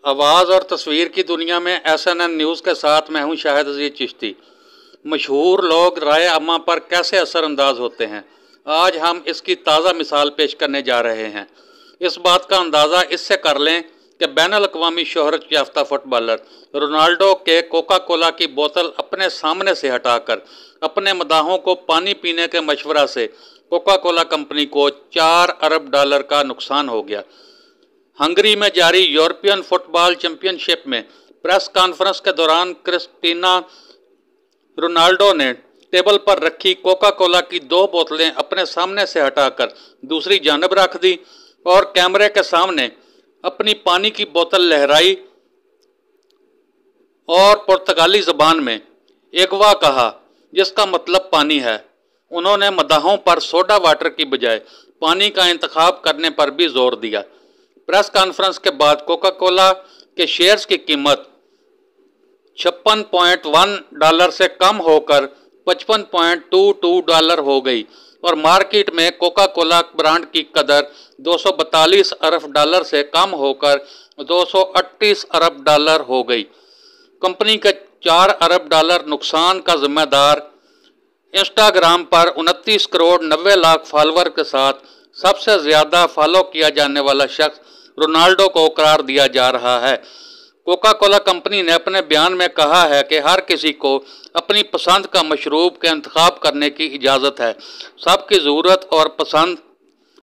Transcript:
आवाज़ और तस्वीर की दुनिया में SNN न्यूज़ के साथ मैं हूं शाहिद अजीज चिश्ती। मशहूर लोग राय अम्मा पर कैसे असरअंदाज होते हैं, आज हम इसकी ताज़ा मिसाल पेश करने जा रहे हैं। इस बात का अंदाज़ा इससे कर लें कि बैनुल-अक़वामी शोहरत याफ्ता फुटबॉलर रोनाल्डो के कोका कोला की बोतल अपने सामने से हटाकर अपने मदाहों को पानी पीने के मशवरा से कोका कोला कंपनी को $4 अरब का नुकसान हो गया। हंगरी में जारी यूरोपियन फुटबॉल चैंपियनशिप में प्रेस कॉन्फ्रेंस के दौरान क्रिस्टीना रोनाल्डो ने टेबल पर रखी कोका कोला की 2 बोतलें अपने सामने से हटाकर दूसरी जानब रख दी और कैमरे के सामने अपनी पानी की बोतल लहराई और पुर्तगाली ज़बान में एग्वा कहा, जिसका मतलब पानी है। उन्होंने मदाहों पर सोडा वाटर की बजाय पानी का इंतखाब करने पर भी जोर दिया। प्रेस कॉन्फ्रेंस के बाद कोका कोला के शेयर्स की कीमत $56.1 से कम होकर $55.22 हो गई और मार्केट में कोका कोला ब्रांड की कदर $242 अरब से कम होकर $238 अरब हो गई। कंपनी के $4 अरब नुकसान का जिम्मेदार इंस्टाग्राम पर 29 करोड़ 90 लाख फॉलोअर के साथ सबसे ज़्यादा फॉलो किया जाने वाला शख्स रोनाल्डो को करार दिया जा रहा है। कोका कोला कंपनी ने अपने बयान में कहा है कि हर किसी को अपनी पसंद का मशरूब का इंतखाब करने की इजाज़त है। सबकी ज़रूरत और पसंद